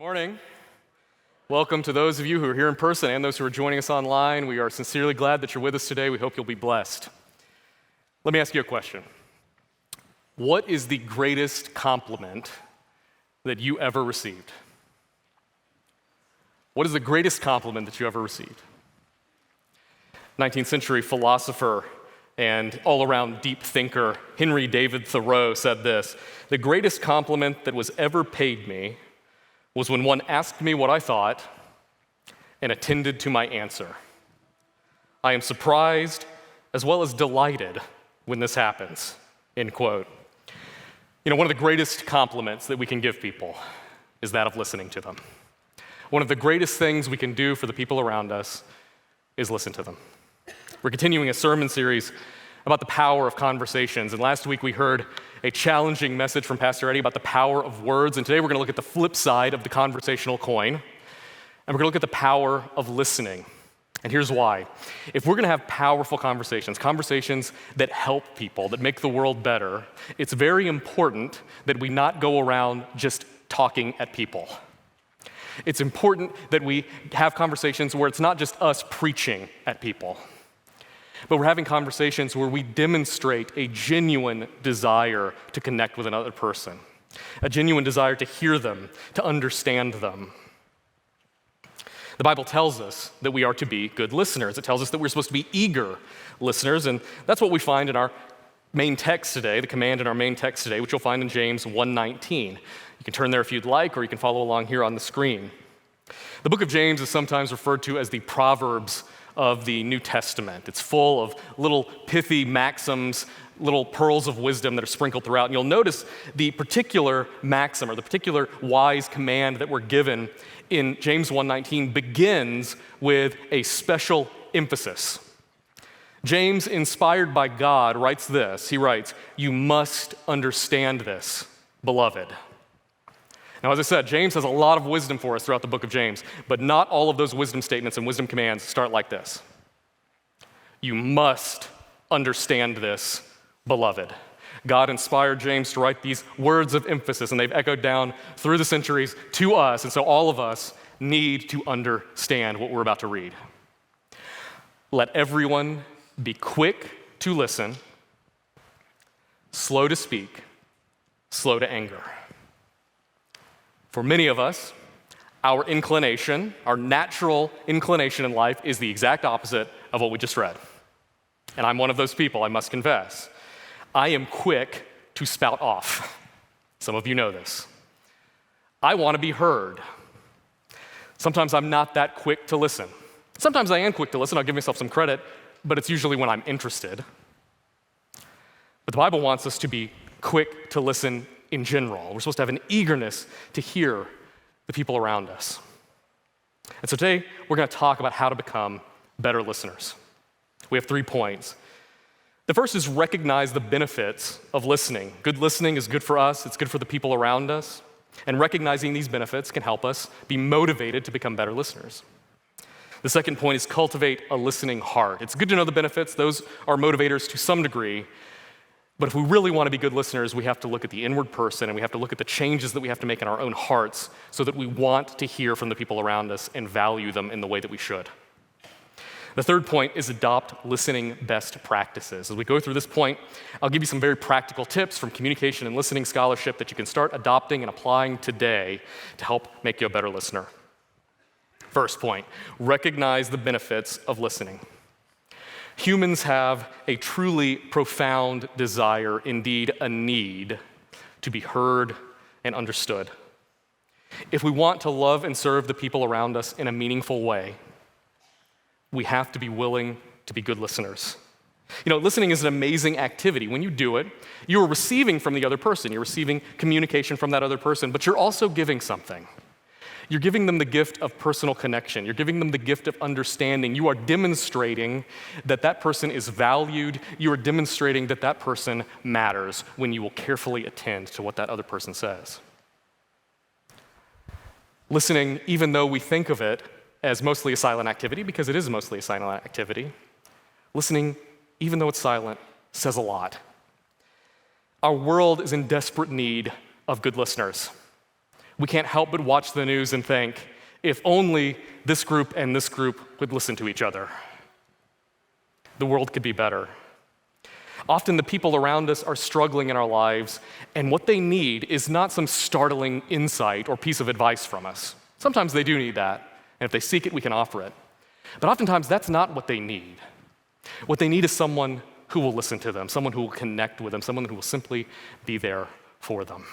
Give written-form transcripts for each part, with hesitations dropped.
Morning. Welcome to those of you who are here in person and those who are joining us online. We are sincerely glad that you're with us today. We hope you'll be blessed. Let me ask you a question. What is the greatest compliment that you ever received? What is the greatest compliment that you ever received? 19th century philosopher and all-around deep thinker Henry David Thoreau said this: "The greatest compliment that was ever paid me was when one asked me what I thought and attended to my answer. I am surprised as well as delighted when this happens," end quote. You know, one of the greatest compliments that we can give people is that of listening to them. One of the greatest things we can do for the people around us is listen to them. We're continuing a sermon series about the power of conversations, and last week we heard a challenging message from Pastor Eddie about the power of words, and today we're going to look at the flip side of the conversational coin, and we're going to look at the power of listening. And here's why. If we're going to have powerful conversations that help people, that make the world better, it's very important that we not go around just talking at people. It's important that we have conversations where it's not just us preaching at people, but we're having conversations where we demonstrate a genuine desire to connect with another person, a genuine desire to hear them, to understand them. The Bible tells us that we are to be good listeners. It tells us that we're supposed to be eager listeners, and that's what we find in our main text today, the command in our main text today, which you'll find in James 1:19. You can turn there if you'd like, or you can follow along here on the screen. The book of James is sometimes referred to as the Proverbs of the New Testament. It's full of little pithy maxims, little pearls of wisdom that are sprinkled throughout. And you'll notice the particular maxim or the particular wise command that we're given in James 1:19 begins with a special emphasis. James, inspired by God, writes this. He writes, "You must understand this, beloved." Now, as I said, James has a lot of wisdom for us throughout the book of James, but not all of those wisdom statements and wisdom commands start like this. You must understand this, beloved. God inspired James to write these words of emphasis, and they've echoed down through the centuries to us, and so all of us need to understand what we're about to read. Let everyone be quick to listen, slow to speak, slow to anger. For many of us, our natural inclination in life is the exact opposite of what we just read. And I'm one of those people, I must confess. I am quick to spout off. Some of you know this. I want to be heard. Sometimes I'm not that quick to listen. Sometimes I am quick to listen, I'll give myself some credit, but it's usually when I'm interested. But the Bible wants us to be quick to listen in general. We're supposed to have an eagerness to hear the people around us. And so today, we're going to talk about how to become better listeners. We have 3 points. The first is recognize the benefits of listening. Good listening is good for us, it's good for the people around us, and recognizing these benefits can help us be motivated to become better listeners. The second point is cultivate a listening heart. It's good to know the benefits, those are motivators to some degree. But if we really want to be good listeners, we have to look at the inward person and we have to look at the changes that we have to make in our own hearts so that we want to hear from the people around us and value them in the way that we should. The third point is adopt listening best practices. As we go through this point, I'll give you some very practical tips from communication and listening scholarship that you can start adopting and applying today to help make you a better listener. First point, recognize the benefits of listening. Humans have a truly profound desire, indeed a need, to be heard and understood. If we want to love and serve the people around us in a meaningful way, we have to be willing to be good listeners. You know, listening is an amazing activity. When you do it, you're receiving from the other person. You're receiving communication from that other person, but you're also giving something. You're giving them the gift of personal connection. You're giving them the gift of understanding. You are demonstrating that that person is valued. You are demonstrating that that person matters when you will carefully attend to what that other person says. Listening, even though we think of it as mostly a silent activity, because it is mostly a silent activity, listening, even though it's silent, says a lot. Our world is in desperate need of good listeners. We can't help but watch the news and think, if only this group and this group would listen to each other, the world could be better. Often the people around us are struggling in our lives, and what they need is not some startling insight or piece of advice from us. Sometimes they do need that, and if they seek it, we can offer it. But oftentimes that's not what they need. What they need is someone who will listen to them, someone who will connect with them, someone who will simply be there for them.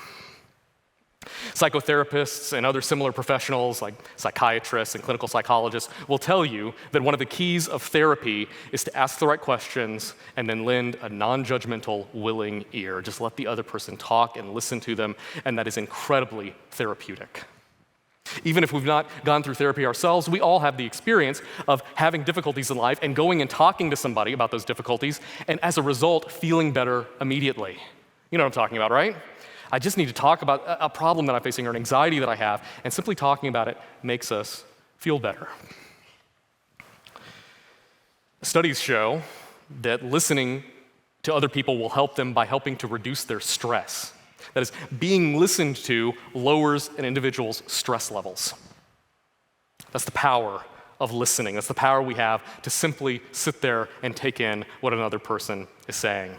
Psychotherapists and other similar professionals like psychiatrists and clinical psychologists will tell you that one of the keys of therapy is to ask the right questions and then lend a non-judgmental, willing ear. Just let the other person talk and listen to them, and that is incredibly therapeutic. Even if we've not gone through therapy ourselves, we all have the experience of having difficulties in life and going and talking to somebody about those difficulties, and as a result, feeling better immediately. You know what I'm talking about, right? I just need to talk about a problem that I'm facing or an anxiety that I have, and simply talking about it makes us feel better. Studies show that listening to other people will help them by helping to reduce their stress. That is, being listened to lowers an individual's stress levels. That's the power of listening. That's the power we have to simply sit there and take in what another person is saying.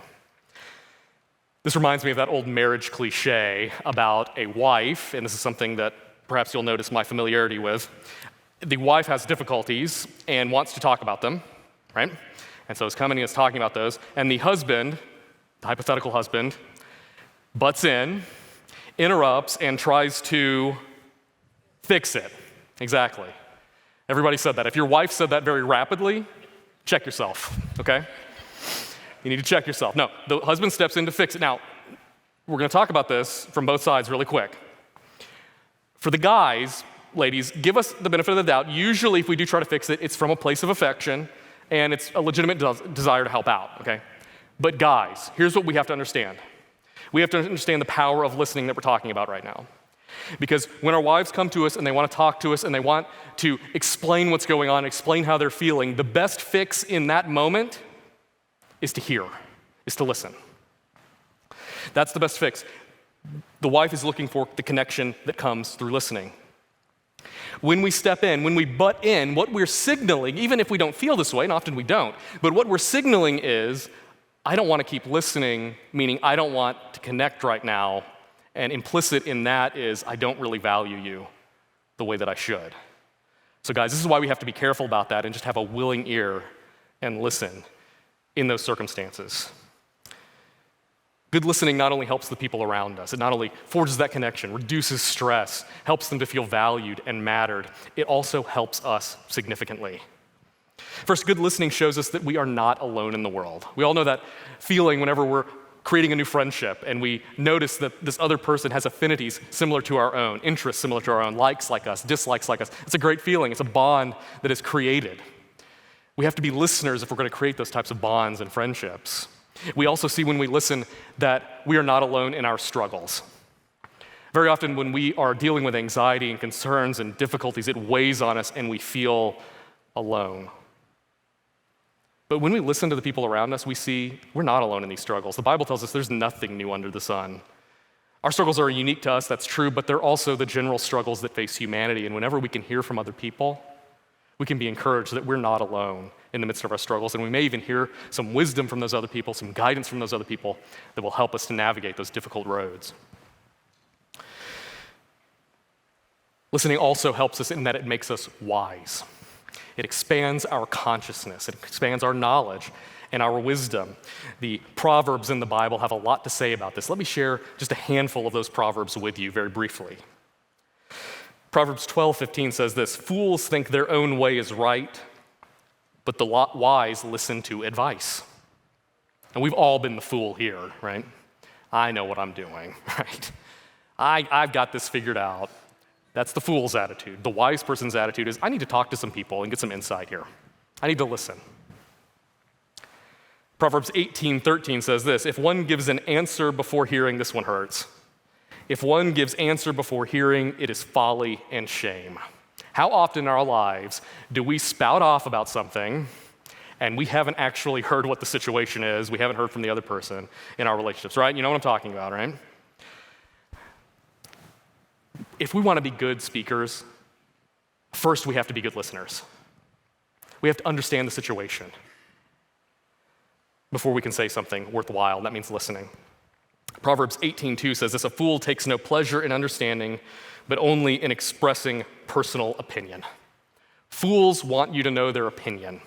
This reminds me of that old marriage cliche about a wife, and this is something that perhaps you'll notice my familiarity with. The wife has difficulties and wants to talk about them, right? And so is coming and is talking about those, and the husband, the hypothetical husband, butts in, interrupts, and tries to fix it. Exactly. Everybody said that. If your wife said that very rapidly, check yourself, okay? You need to check yourself. No, the husband steps in to fix it. Now, we're going to talk about this from both sides really quick. For the guys, ladies, give us the benefit of the doubt. Usually, if we do try to fix it, it's from a place of affection, and it's a legitimate desire to help out, okay? But guys, here's what we have to understand. We have to understand the power of listening that we're talking about right now. Because when our wives come to us and they want to talk to us and they want to explain what's going on, explain how they're feeling, the best fix in that moment is to hear, is to listen. That's the best fix. The wife is looking for the connection that comes through listening. When we step in, when we butt in, what we're signaling, even if we don't feel this way, and often we don't, but what we're signaling is, I don't want to keep listening, meaning I don't want to connect right now, and implicit in that is, I don't really value you the way that I should. So guys, this is why we have to be careful about that and just have a willing ear and listen in those circumstances. Good listening not only helps the people around us, it not only forges that connection, reduces stress, helps them to feel valued and mattered, it also helps us significantly. First, good listening shows us that we are not alone in the world. We all know that feeling whenever we're creating a new friendship and we notice that this other person has affinities similar to our own, interests similar to our own, likes like us, dislikes like us. It's a great feeling. It's a bond that is created. We have to be listeners if we're going to create those types of bonds and friendships. We also see when we listen that we are not alone in our struggles. Very often when we are dealing with anxiety and concerns and difficulties, it weighs on us and we feel alone. But when we listen to the people around us, we see we're not alone in these struggles. The Bible tells us there's nothing new under the sun. Our struggles are unique to us, that's true, but they're also the general struggles that face humanity. And whenever we can hear from other people, we can be encouraged that we're not alone in the midst of our struggles, and we may even hear some wisdom from those other people, some guidance from those other people that will help us to navigate those difficult roads. Listening also helps us in that it makes us wise. It expands our consciousness, it expands our knowledge and our wisdom. The Proverbs in the Bible have a lot to say about this. Let me share just a handful of those Proverbs with you very briefly. Proverbs 12:15 says this, "Fools think their own way is right, but the wise listen to advice." And we've all been the fool here, right? I know what I'm doing, right? I've got this figured out. That's the fool's attitude. The wise person's attitude is, I need to talk to some people and get some insight here. I need to listen. Proverbs 18:13 says this, "If one gives an answer before hearing," this one hurts. "If one gives answer before hearing, it is folly and shame." How often in our lives do we spout off about something and we haven't actually heard what the situation is, we haven't heard from the other person in our relationships, right? You know what I'm talking about, right? if we want to be good speakers, first we have to be good listeners. We have to understand the situation before we can say something worthwhile, and that means listening. Proverbs 18:2 says this, "A fool takes no pleasure in understanding, but only in expressing personal opinion." Fools want you to know their opinion.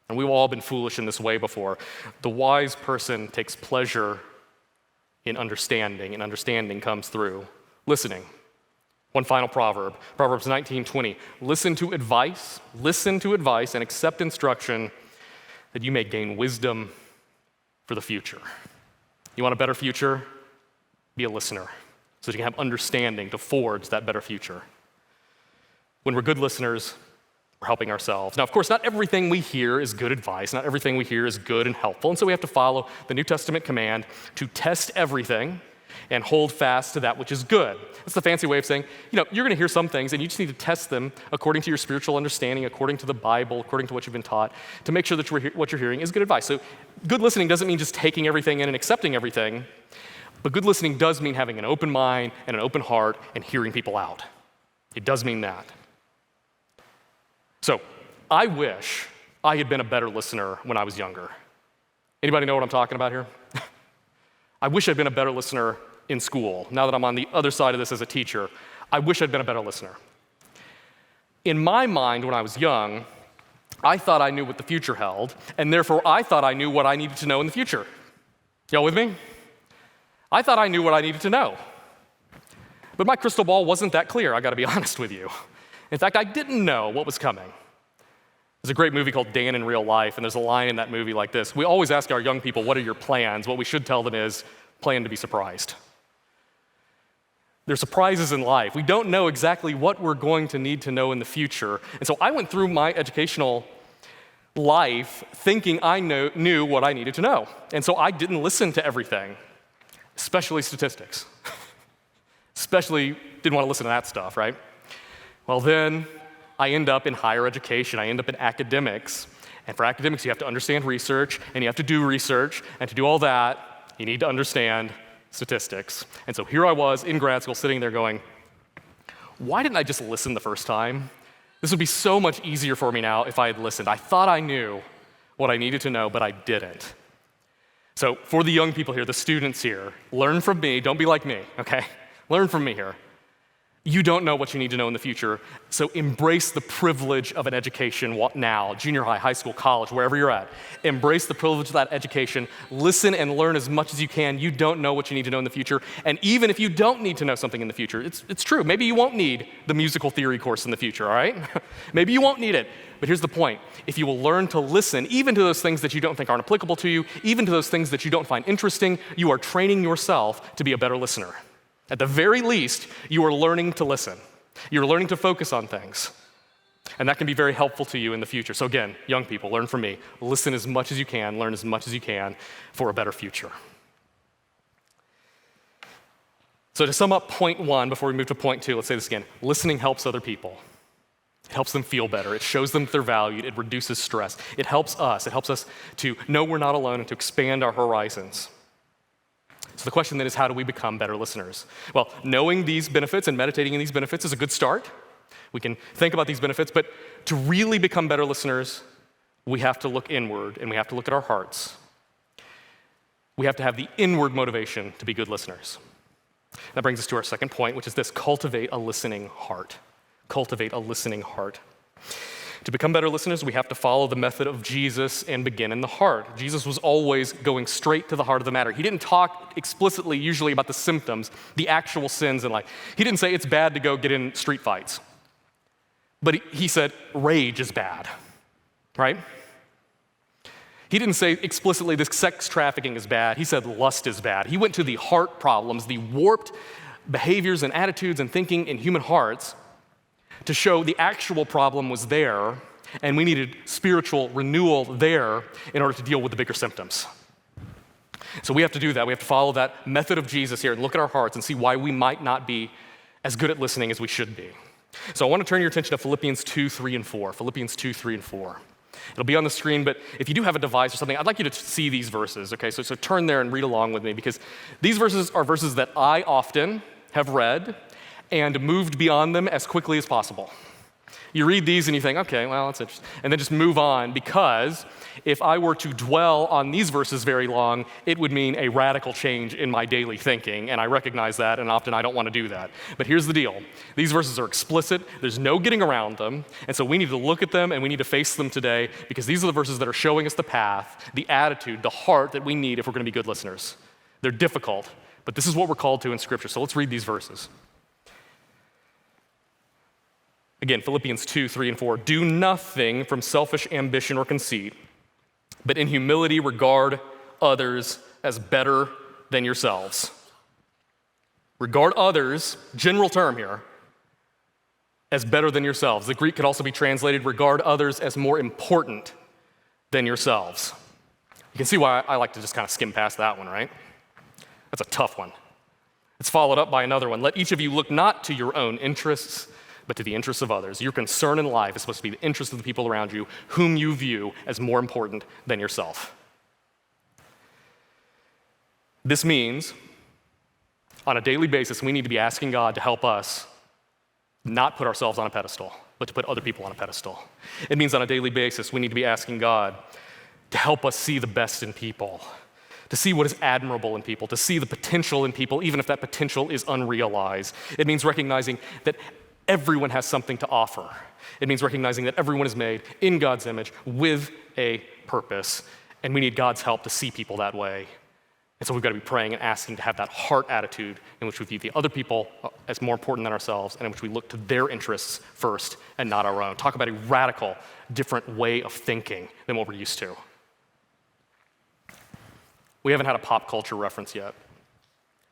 And we've all been foolish in this way before. The wise person takes pleasure in understanding, and understanding comes through listening. One final proverb, Proverbs 19:20. Listen to advice, and accept instruction that you may gain wisdom for the future. You want a better future? Be a listener so that you can have understanding to forge that better future. When we're good listeners, we're helping ourselves. Now, of course, not everything we hear is good advice. Not everything we hear is good and helpful. And so we have to follow the New Testament command to test everything and hold fast to that which is good. It's the fancy way of saying, you're going to hear some things, and you just need to test them according to your spiritual understanding, according to the Bible, according to what you've been taught, to make sure that what you're hearing is good advice. So good listening doesn't mean just taking everything in and accepting everything, but good listening does mean having an open mind and an open heart and hearing people out. It does mean that. So I wish I had been a better listener when I was younger. Anybody know what I'm talking about here? I wish I'd been a better listener in school. Now that I'm on the other side of this as a teacher, I wish I'd been a better listener. In my mind, when I was young, I thought I knew what the future held, and therefore I thought I knew what I needed to know in the future. Y'all with me? I thought I knew what I needed to know. But my crystal ball wasn't that clear, I gotta be honest with you. In fact, I didn't know what was coming. There's a great movie called Dan in Real Life, and there's a line in that movie like this. We always ask our young people, what are your plans? What we should tell them is, plan to be surprised. There's surprises in life. We don't know exactly what we're going to need to know in the future. And so I went through my educational life thinking I knew what I needed to know. And so I didn't listen to everything, especially statistics. Especially didn't want to listen to that stuff, right? Well, then I end up in higher education. I end up in academics. And for academics, you have to understand research, and you have to do research. And to do all that, you need to understand statistics. And so here I was in grad school sitting there going, why didn't I just listen the first time? This would be so much easier for me now if I had listened. I thought I knew what I needed to know, but I didn't. So for the young people here, the students here, learn from me. Don't be like me, okay? Learn from me here. You don't know what you need to know in the future, so embrace the privilege of an education now, junior high, high school, college, wherever you're at. Embrace the privilege of that education. Listen and learn as much as you can. You don't know what you need to know in the future, and even if you don't need to know something in the future, it's true. Maybe you won't need the musical theory course in the future, all right? Maybe you won't need it, but here's the point. If you will learn to listen, even to those things that you don't think aren't applicable to you, even to those things that you don't find interesting, you are training yourself to be a better listener. At the very least, you are learning to listen. You're learning to focus on things. And that can be very helpful to you in the future. So again, young people, learn from me. Listen as much as you can, learn as much as you can for a better future. So to sum up point one before we move to point two, let's say this again. Listening helps other people. It helps them feel better. It shows them they're valued. It reduces stress. It helps us. It helps us to know we're not alone and to expand our horizons. So the question then is, how do we become better listeners? Well, knowing these benefits and meditating in these benefits is a good start. We can think about these benefits, but to really become better listeners, we have to look inward and we have to look at our hearts. We have to have the inward motivation to be good listeners. That brings us to our second point, which is this: cultivate a listening heart. Cultivate a listening heart. To become better listeners, we have to follow the method of Jesus and begin in the heart. Jesus was always going straight to the heart of the matter. He didn't talk explicitly usually about the symptoms, the actual sins in life. He didn't say it's bad to go get in street fights. But he said rage is bad, right? He didn't say explicitly this sex trafficking is bad. He said lust is bad. He went to the heart problems, the warped behaviors and attitudes and thinking in human hearts, to show the actual problem was there, and we needed spiritual renewal there in order to deal with the bigger symptoms. So we have to do that. We have to follow that method of Jesus here and look at our hearts and see why we might not be as good at listening as we should be. So I want to turn your attention to Philippians 2, 3, and 4. Philippians 2, 3, and 4. It'll be on the screen, but if you do have a device or something, I'd like you to see these verses, okay? So turn there and read along with me, because these verses are verses that I often have read and moved beyond them as quickly as possible. You read these and you think, okay, well, that's interesting. And then just move on, because if I were to dwell on these verses very long, it would mean a radical change in my daily thinking, and I recognize that, and often I don't want to do that. But here's the deal. These verses are explicit. There's no getting around them, and so we need to look at them and we need to face them today, because these are the verses that are showing us the path, the attitude, the heart that we need if we're going to be good listeners. They're difficult, but this is what we're called to in Scripture. So let's read these verses. Again, Philippians 2, 3, and 4. Do nothing from selfish ambition or conceit, but in humility regard others as better than yourselves. Regard others, general term here, as better than yourselves. The Greek could also be translated, regard others as more important than yourselves. You can see why I like to just kind of skim past that one, right? That's a tough one. It's followed up by another one. Let each of you look not to your own interests, but to the interests of others. Your concern in life is supposed to be the interests of the people around you, whom you view as more important than yourself. This means, on a daily basis, we need to be asking God to help us not put ourselves on a pedestal, but to put other people on a pedestal. It means on a daily basis, we need to be asking God to help us see the best in people, to see what is admirable in people, to see the potential in people, even if that potential is unrealized. It means recognizing that everyone has something to offer. It means recognizing that everyone is made in God's image with a purpose, and we need God's help to see people that way. And so we've got to be praying and asking to have that heart attitude in which we view the other people as more important than ourselves, and in which we look to their interests first and not our own. Talk about a radical, different way of thinking than what we're used to. We haven't had a pop culture reference yet,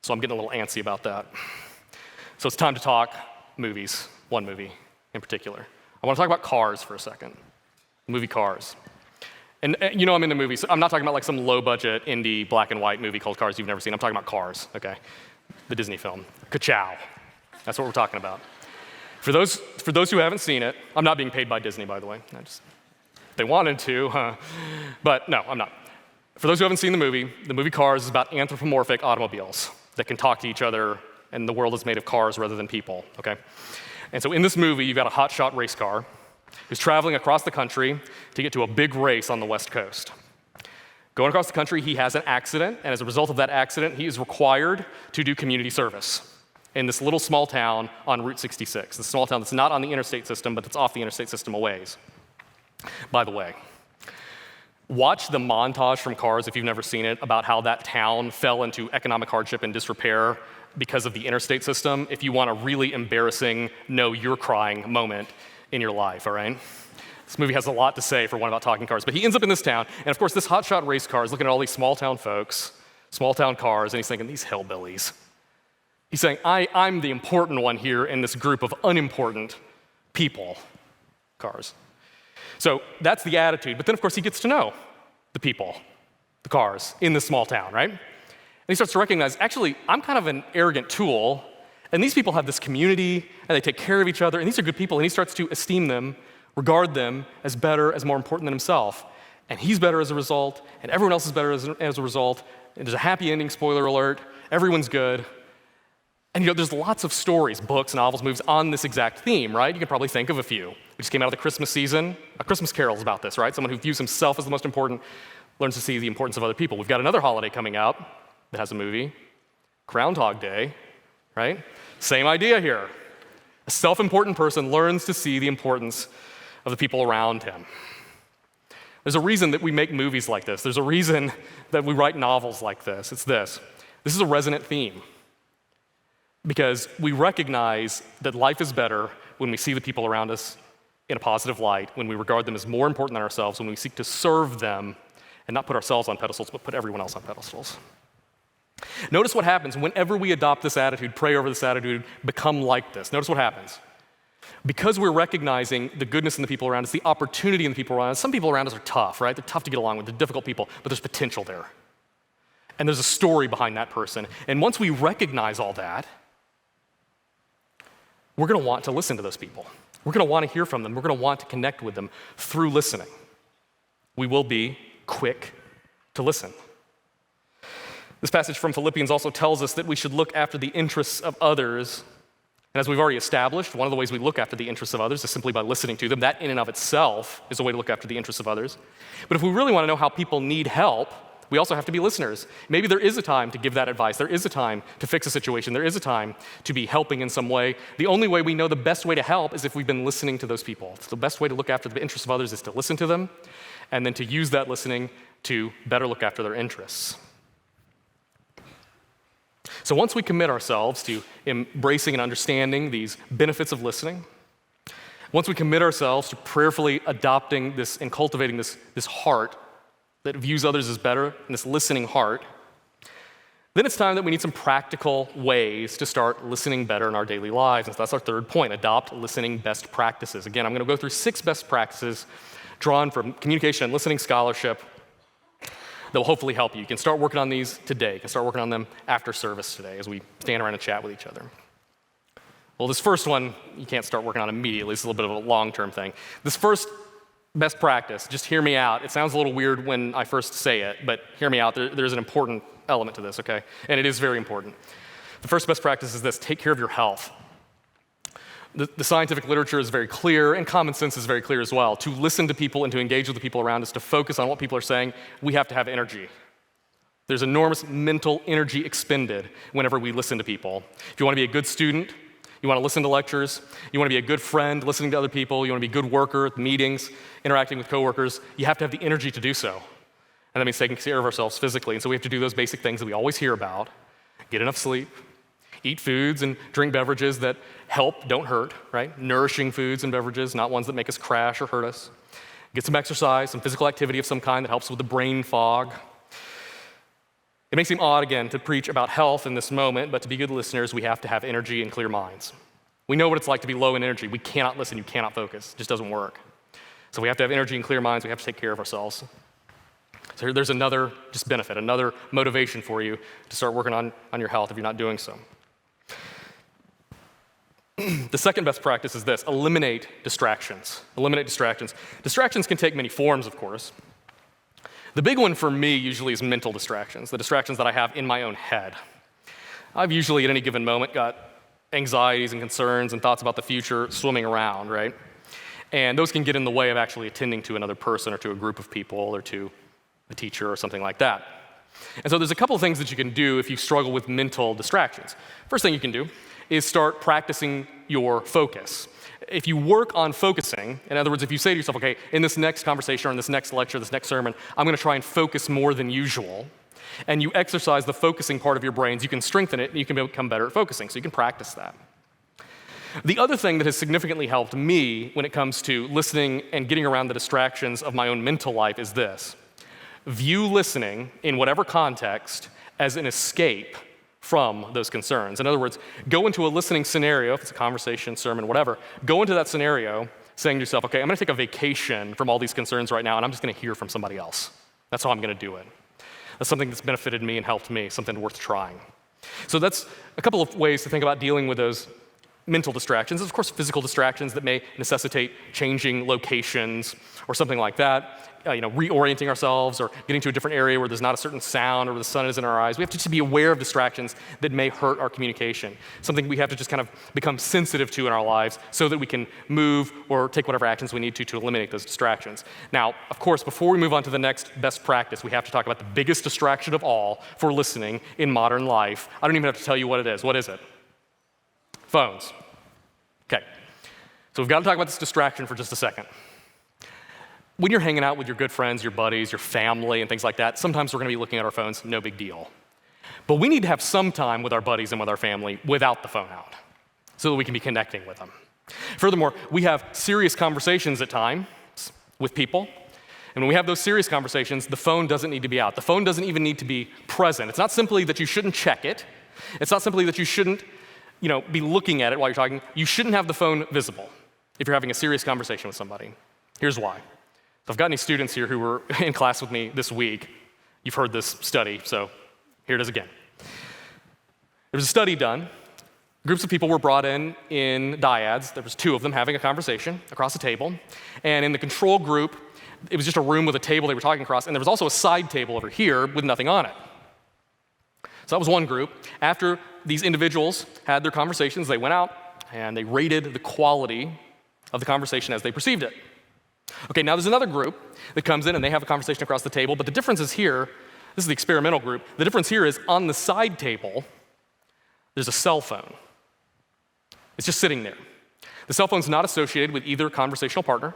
so I'm getting a little antsy about that. So it's time to talk movies, one movie in particular. I want to talk about Cars for a second, the movie Cars. And you know I'm into movies. I'm not talking about like some low-budget indie black and white movie called Cars you've never seen. I'm talking about Cars, okay? The Disney film. Ka-chow. That's what we're talking about. For those who haven't seen it, I'm not being paid by Disney, by the way. They wanted to, but no, I'm not. For those who haven't seen the movie Cars is about anthropomorphic automobiles that can talk to each other, and the world is made of cars rather than people, okay? And so in this movie, you've got a hotshot race car who's traveling across the country to get to a big race on the West Coast. Going across the country, he has an accident, and as a result of that accident, he is required to do community service in this little small town on Route 66, the small town that's not on the interstate system, but that's off the interstate system a ways. By the way, watch the montage from Cars, if you've never seen it, about how that town fell into economic hardship and disrepair because of the interstate system, if you want a really embarrassing, no, you're crying moment in your life, all right? This movie has a lot to say for one about talking cars, but he ends up in this town, and of course this hotshot race car is looking at all these small town folks, small town cars, and he's thinking, these hillbillies. He's saying, I'm the important one here in this group of unimportant people, cars. So that's the attitude, but then of course he gets to know the people, the cars, in this small town, right? And he starts to recognize, actually, I'm kind of an arrogant tool, and these people have this community, and they take care of each other, and these are good people, and he starts to esteem them, regard them as better, as more important than himself. And he's better as a result, and everyone else is better as a result, and there's a happy ending, spoiler alert, everyone's good. And there's lots of stories, books, novels, movies on this exact theme, right? You can probably think of a few. We just came out of the Christmas season. A Christmas Carol is about this, right? Someone who views himself as the most important learns to see the importance of other people. We've got another holiday coming out that has a movie, Groundhog Day, right? Same idea here. A self-important person learns to see the importance of the people around him. There's a reason that we make movies like this. There's a reason that we write novels like this. It's this. This is a resonant theme. Because we recognize that life is better when we see the people around us in a positive light, when we regard them as more important than ourselves, when we seek to serve them and not put ourselves on pedestals, but put everyone else on pedestals. Notice what happens whenever we adopt this attitude, pray over this attitude, become like this. Notice what happens. Because we're recognizing the goodness in the people around us, the opportunity in the people around us. Some people around us are tough, right? They're tough to get along with. They're difficult people, but there's potential there. And there's a story behind that person. And once we recognize all that, we're going to want to listen to those people. We're going to want to hear from them. We're going to want to connect with them through listening. We will be quick to listen. This passage from Philippians also tells us that we should look after the interests of others And as we've already established, one of the ways we look after the interests of others is simply by listening to them. That in and of itself is a way to look after the interests of others. But if we really want to know how people need help, we also have to be listeners. Maybe there is a time to give that advice. There is a time to fix a situation. There is a time to be helping in some way. The only way we know the best way to help is if we've been listening to those people. So the best way to look after the interests of others is to listen to them, and then to use that listening to better look after their interests. So once we commit ourselves to embracing and understanding these benefits of listening, once we commit ourselves to prayerfully adopting this and cultivating this heart that views others as better, and this listening heart, then it's time that we need some practical ways to start listening better in our daily lives. And so that's our third point, adopt listening best practices. Again, I'm going to go through 6 best practices drawn from communication and listening scholarship that will hopefully help you. You can start working on these today. You can start working on them after service today as we stand around and chat with each other. Well, this first one, you can't start working on immediately. It's a little bit of a long-term thing. This first best practice, just hear me out. It sounds a little weird when I first say it, but hear me out. There's an important element to this, okay? And it is very important. The first best practice is this: take care of your health. The scientific literature is very clear, and common sense is very clear as well. To listen to people and to engage with the people around us, to focus on what people are saying, we have to have energy. There's enormous mental energy expended whenever we listen to people. If you want to be a good student, you want to listen to lectures, you want to be a good friend listening to other people, you want to be a good worker at meetings, interacting with coworkers, you have to have the energy to do so. And that means taking care of ourselves physically. And so we have to do those basic things that we always hear about: get enough sleep, eat foods and drink beverages that help, don't hurt, right? Nourishing foods and beverages, not ones that make us crash or hurt us. Get some exercise, some physical activity of some kind that helps with the brain fog. It may seem odd, again, to preach about health in this moment, but to be good listeners, we have to have energy and clear minds. We know what it's like to be low in energy. We cannot listen, you cannot focus. It just doesn't work. So we have to have energy and clear minds. We have to take care of ourselves. So there's another just benefit, another motivation for you to start working on your health if you're not doing so. The second best practice is this: eliminate distractions. Eliminate distractions. Distractions can take many forms, of course. The big one for me usually is mental distractions, the distractions that I have in my own head. I've usually at any given moment got anxieties and concerns and thoughts about the future swimming around, right? And those can get in the way of actually attending to another person or to a group of people or to a teacher or something like that. And so there's a couple of things that you can do if you struggle with mental distractions. First thing you can do is start practicing your focus. If you work on focusing, in other words, if you say to yourself, okay, in this next conversation or in this next lecture, this next sermon, I'm going to try and focus more than usual, and you exercise the focusing part of your brains, you can strengthen it and you can become better at focusing, so you can practice that. The other thing that has significantly helped me when it comes to listening and getting around the distractions of my own mental life is this: view listening in whatever context as an escape from those concerns. In other words, go into a listening scenario, if it's a conversation, sermon, whatever, go into that scenario saying to yourself, okay, I'm going to take a vacation from all these concerns right now, and I'm just going to hear from somebody else. That's how I'm going to do it. That's something that's benefited me and helped me, something worth trying. So that's a couple of ways to think about dealing with those mental distractions. Of course, physical distractions that may necessitate changing locations or something like that, reorienting ourselves or getting to a different area where there's not a certain sound or where the sun is in our eyes. We have to just be aware of distractions that may hurt our communication, something we have to just kind of become sensitive to in our lives so that we can move or take whatever actions we need to eliminate those distractions. Now, of course, before we move on to the next best practice, we have to talk about the biggest distraction of all for listening in modern life. I don't even have to tell you what it is. What is it? Phones. Okay, so we've got to talk about this distraction for just a second. When you're hanging out with your good friends, your buddies, your family, and things like that, sometimes we're going to be looking at our phones, no big deal. But we need to have some time with our buddies and with our family without the phone out so that we can be connecting with them. Furthermore, we have serious conversations at times with people, and when we have those serious conversations, the phone doesn't need to be out. The phone doesn't even need to be present. It's not simply that you shouldn't check it. It's not simply that you shouldn't be looking at it while you're talking. You shouldn't have the phone visible if you're having a serious conversation with somebody. Here's why. So I've got any students here who were in class with me this week. You've heard this study, so here it is again. There was a study done. Groups of people were brought in dyads. There was 2 of them having a conversation across a table. And in the control group, it was just a room with a table they were talking across, and there was also a side table over here with nothing on it. So that was one group. After these individuals had their conversations, they went out, and they rated the quality of the conversation as they perceived it. Okay, now there's another group that comes in and they have a conversation across the table, but the difference is here, this is the experimental group, the difference here is on the side table, there's a cell phone. It's just sitting there. The cell phone's not associated with either conversational partner.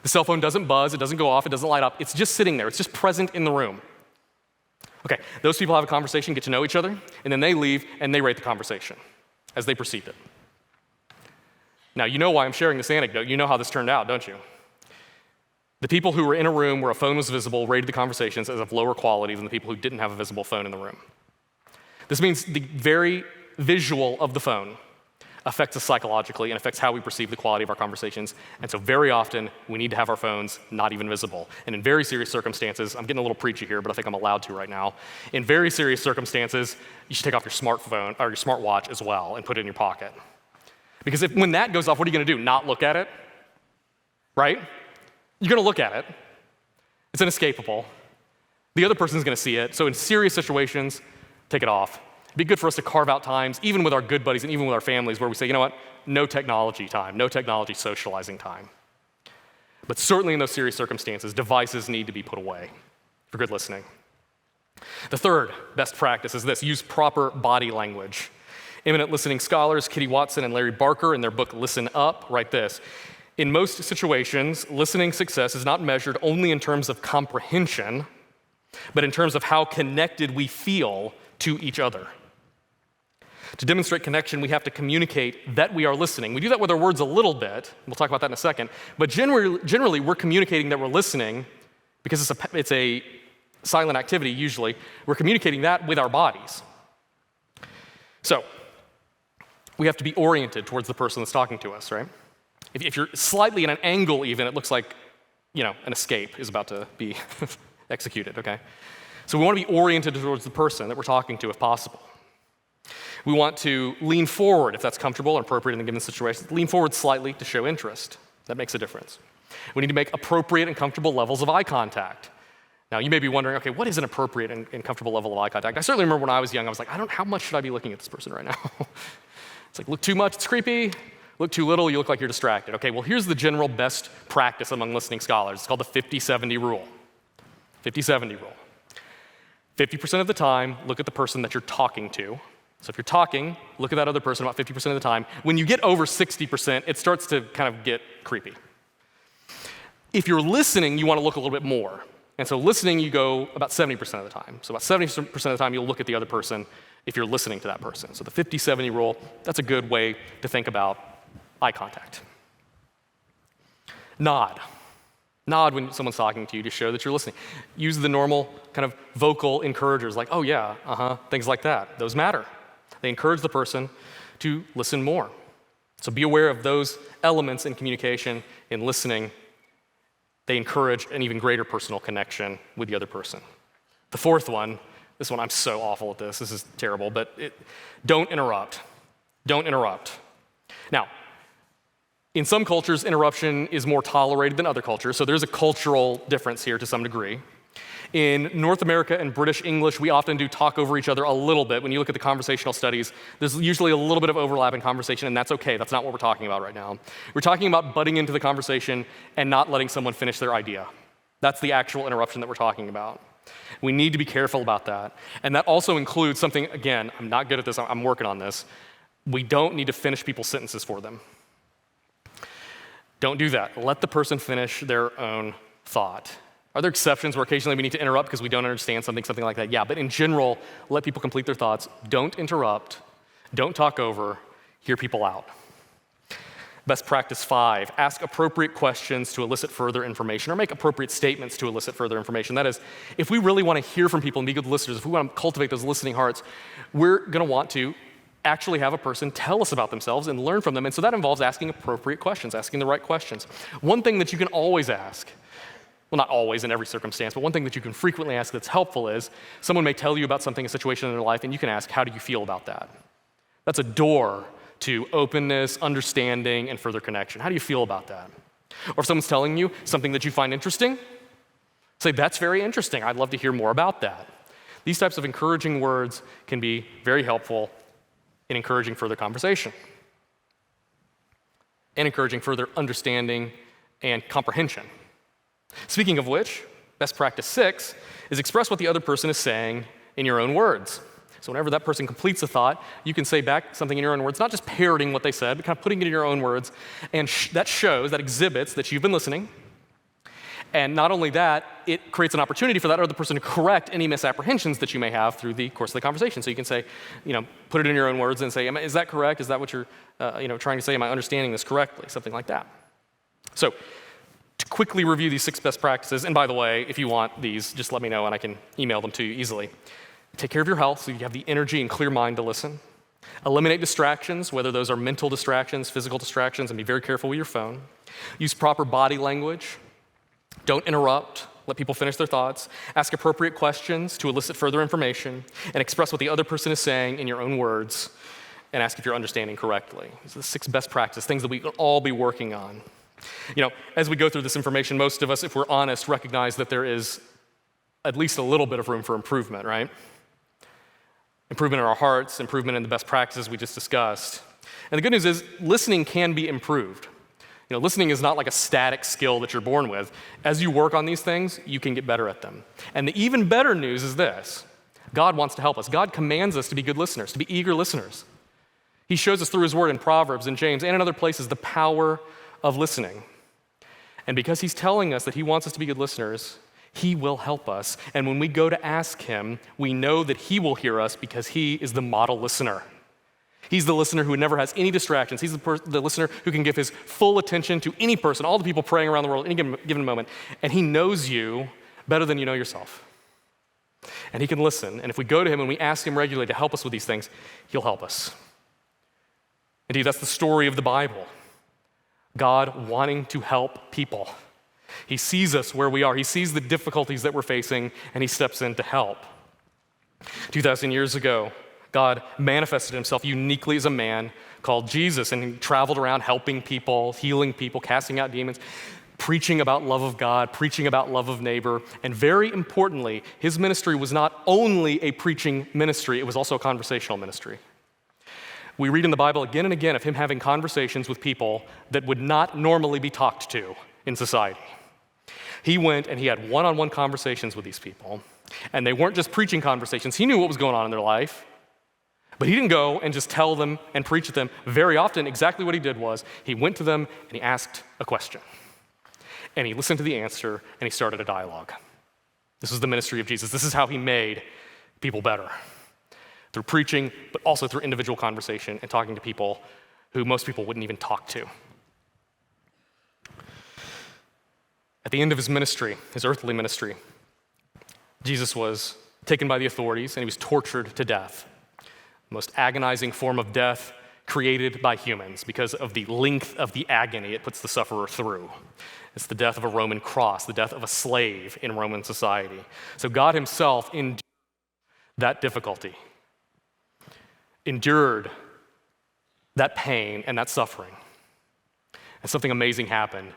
The cell phone doesn't buzz, it doesn't go off, it doesn't light up, it's just sitting there, it's just present in the room. Okay, those people have a conversation, get to know each other, and then they leave and they rate the conversation as they perceived it. Now, you know why I'm sharing this anecdote. You know how this turned out, don't you? The people who were in a room where a phone was visible rated the conversations as of lower quality than the people who didn't have a visible phone in the room. This means the very visual of the phone affects us psychologically and affects how we perceive the quality of our conversations. And so very often, we need to have our phones not even visible. And in very serious circumstances, I'm getting a little preachy here, but I think I'm allowed to right now. In very serious circumstances, you should take off your smartphone or your smartwatch as well and put it in your pocket. Because when that goes off, what are you gonna do? Not look at it? Right? You're gonna look at it. It's inescapable. The other person's gonna see it. So in serious situations, take it off. It'd be good for us to carve out times, even with our good buddies and even with our families, where we say, you know what, no technology time, no technology socializing time. But certainly in those serious circumstances, devices need to be put away for good listening. The third best practice is this: use proper body language. Eminent listening scholars Kitty Watson and Larry Barker, in their book Listen Up, write this: in most situations, listening success is not measured only in terms of comprehension, but in terms of how connected we feel to each other. To demonstrate connection, we have to communicate that we are listening. We do that with our words a little bit. We'll talk about that in a second. But generally we're communicating that we're listening because it's a silent activity, usually. We're communicating that with our bodies. So we have to be oriented towards the person that's talking to us, right? If you're slightly at an angle even, it looks like, an escape is about to be executed, okay? So we want to be oriented towards the person that we're talking to if possible. We want to lean forward if that's comfortable and appropriate in the given situation. Lean forward slightly to show interest. That makes a difference. We need to make appropriate and comfortable levels of eye contact. Now, you may be wondering, okay, what is an appropriate and comfortable level of eye contact? I certainly remember when I was young, I was like, how much should I be looking at this person right now? It's like, look too much, it's creepy. Look too little, you look like you're distracted. Okay, well, here's the general best practice among listening scholars. It's called the 50-70 rule. 50-70 rule. 50% of the time, look at the person that you're talking to. So if you're talking, look at that other person about 50% of the time. When you get over 60%, it starts to kind of get creepy. If you're listening, you want to look a little bit more. And so listening, you go about 70% of the time. So about 70% of the time, you'll look at the other person if you're listening to that person. So the 50-70 rule, that's a good way to think about eye contact. Nod. Nod when someone's talking to you to show that you're listening. Use the normal kind of vocal encouragers like, oh yeah, things like that. Those matter. They encourage the person to listen more. So be aware of those elements in communication, in listening. They encourage an even greater personal connection with the other person. The fourth one, this one, I'm so awful at this. This is terrible, but don't interrupt. Don't interrupt. Now, in some cultures, interruption is more tolerated than other cultures, so there's a cultural difference here to some degree. In North America and British English, we often do talk over each other a little bit. When you look at the conversational studies, there's usually a little bit of overlap in conversation, and that's okay. That's not what we're talking about right now. We're talking about butting into the conversation and not letting someone finish their idea. That's the actual interruption that we're talking about. We need to be careful about that. And that also includes something, again, I'm not good at this, I'm working on this. We don't need to finish people's sentences for them. Don't do that. Let the person finish their own thought. Are there exceptions where occasionally we need to interrupt because we don't understand something like that? Yeah, but in general, let people complete their thoughts. Don't interrupt. Don't talk over. Hear people out. Best practice 5, ask appropriate questions to elicit further information or make appropriate statements to elicit further information. That is, if we really want to hear from people and be good listeners, if we want to cultivate those listening hearts, we're going to want to actually have a person tell us about themselves and learn from them. And so that involves asking appropriate questions, asking the right questions. One thing that you can always ask, well, not always in every circumstance, but one thing that you can frequently ask that's helpful is someone may tell you about something, a situation in their life, and you can ask, how do you feel about that? That's a door to openness, understanding, and further connection. How do you feel about that? Or if someone's telling you something that you find interesting, say, that's very interesting. I'd love to hear more about that. These types of encouraging words can be very helpful in encouraging further conversation. and encouraging further understanding and comprehension. Speaking of which, best practice 6 is express what the other person is saying in your own words. So whenever that person completes a thought, you can say back something in your own words, not just parroting what they said, but kind of putting it in your own words. And that exhibits that you've been listening. And not only that, it creates an opportunity for that other person to correct any misapprehensions that you may have through the course of the conversation. So you can say, put it in your own words and say, is that correct? Is that what you're trying to say? Am I understanding this correctly? Something like that. So to quickly review these 6 best practices, and by the way, if you want these, just let me know and I can email them to you easily. Take care of your health so you have the energy and clear mind to listen. Eliminate distractions, whether those are mental distractions, physical distractions, and be very careful with your phone. Use proper body language. Don't interrupt. Let people finish their thoughts. Ask appropriate questions to elicit further information, and express what the other person is saying in your own words, and ask if you're understanding correctly. These are the 6 best practices, things that we can all be working on. As we go through this information, most of us, if we're honest, recognize that there is at least a little bit of room for improvement, right? Improvement in our hearts, improvement in the best practices we just discussed. And the good news is listening can be improved. Listening is not like a static skill that you're born with. As you work on these things, you can get better at them. And the even better news is this. God wants to help us. God commands us to be good listeners, to be eager listeners. He shows us through his word in Proverbs and James and in other places the power of listening. And because he's telling us that he wants us to be good listeners, he will help us. And when we go to ask him, we know that he will hear us because he is the model listener. He's the listener who never has any distractions. He's the listener who can give his full attention to any person, all the people praying around the world at any given moment. And he knows you better than you know yourself. And he can listen. And if we go to him and we ask him regularly to help us with these things, he'll help us. Indeed, that's the story of the Bible. God wanting to help people. He sees us where we are. He sees the difficulties that we're facing, and he steps in to help. 2,000 years ago, God manifested himself uniquely as a man called Jesus, and he traveled around helping people, healing people, casting out demons, preaching about love of God, preaching about love of neighbor. And very importantly, his ministry was not only a preaching ministry, it was also a conversational ministry. We read in the Bible again and again of him having conversations with people that would not normally be talked to in society. He went and he had one-on-one conversations with these people, and they weren't just preaching conversations. He knew what was going on in their life, but he didn't go and just tell them and preach at them. Very often, exactly what he did was he went to them and he asked a question, and he listened to the answer, and he started a dialogue. This was the ministry of Jesus. This is how he made people better. Through preaching, but also through individual conversation and talking to people who most people wouldn't even talk to. At the end of his ministry, his earthly ministry, Jesus was taken by the authorities and he was tortured to death. The most agonizing form of death created by humans because of the length of the agony it puts the sufferer through. It's the death of a Roman cross, the death of a slave in Roman society. So God himself endured that difficulty, endured that pain and that suffering. And something amazing happened.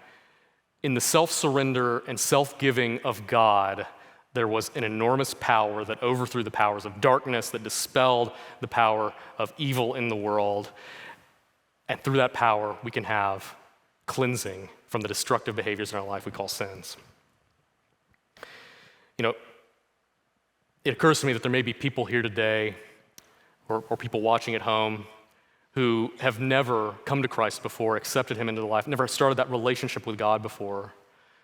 In the self-surrender and self-giving of God, there was an enormous power that overthrew the powers of darkness, that dispelled the power of evil in the world. And through that power, we can have cleansing from the destructive behaviors in our life we call sins. It occurs to me that there may be people here today or people watching at home who have never come to Christ before, accepted him into their life, never started that relationship with God before,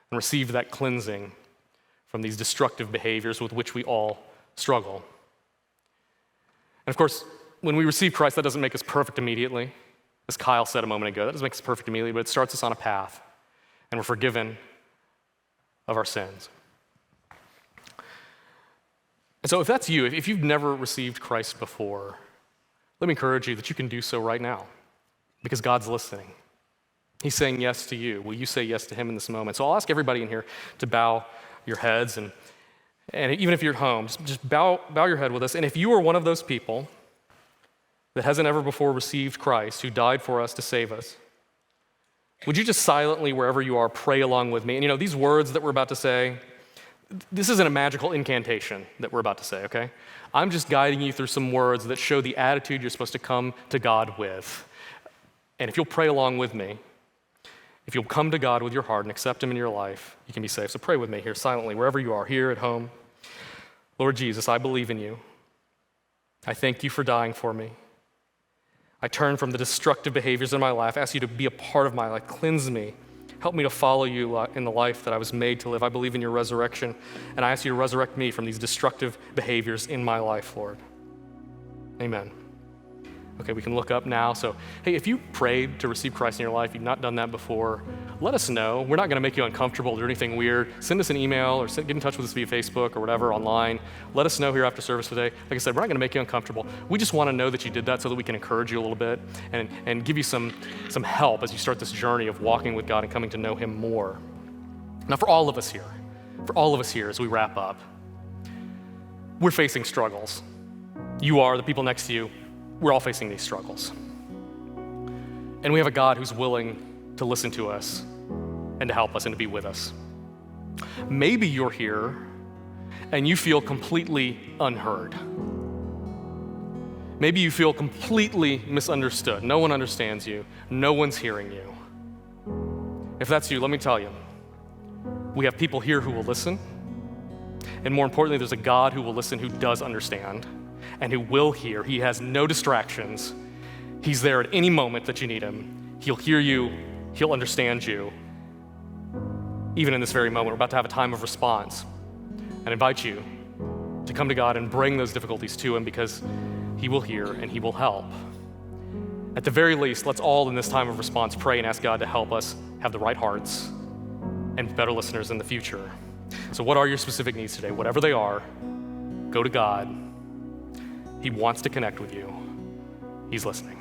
and received that cleansing from these destructive behaviors with which we all struggle. And of course, when we receive Christ, that doesn't make us perfect immediately. As Kyle said a moment ago, that doesn't make us perfect immediately, but it starts us on a path, and we're forgiven of our sins. And so if that's you, if you've never received Christ before, let me encourage you that you can do so right now because God's listening. He's saying yes to you. Will you say yes to him in this moment? So I'll ask everybody in here to bow your heads, and even if you're at home, just bow your head with us. And if you are one of those people that hasn't ever before received Christ, who died for us to save us, would you just silently, wherever you are, pray along with me? And these words that we're about to say, this isn't a magical incantation that we're about to say, okay? I'm just guiding you through some words that show the attitude you're supposed to come to God with. And if you'll pray along with me, If you'll come to God with your heart and accept him in your life, you can be saved. So pray with me here silently, wherever you are, here at home. Lord Jesus, I believe in you. I thank you for dying for me. I turn from the destructive behaviors in my life, ask you to be a part of my life, cleanse me. Help me to follow you in the life that I was made to live. I believe in your resurrection, and I ask you to resurrect me from these destructive behaviors in my life, Lord. Amen. Okay, we can look up now. So, hey, if you prayed to receive Christ in your life, you've not done that before, let us know. We're not going to make you uncomfortable or anything weird. Send us an email or get in touch with us via Facebook or whatever online. Let us know here after service today. Like I said, we're not going to make you uncomfortable. We just want to know that you did that so that we can encourage you a little bit and give you some help as you start this journey of walking with God and coming to know him more. Now, for all of us here as we wrap up, we're facing struggles. You are, the people next to you, we're all facing these struggles. And we have a God who's willing to listen to us and to help us and to be with us. Maybe you're here and you feel completely unheard. Maybe you feel completely misunderstood. No one understands you. No one's hearing you. If that's you, let me tell you, we have people here who will listen. And more importantly, there's a God who will listen, who does understand, and who will hear. He has no distractions. He's there at any moment that you need him. He'll hear you. He'll understand you. Even in this very moment, we're about to have a time of response. And invite you to come to God and bring those difficulties to him because he will hear and he will help. At the very least, let's all in this time of response pray and ask God to help us have the right hearts and be better listeners in the future. So what are your specific needs today? Whatever they are, go to God. He wants to connect with you. He's listening.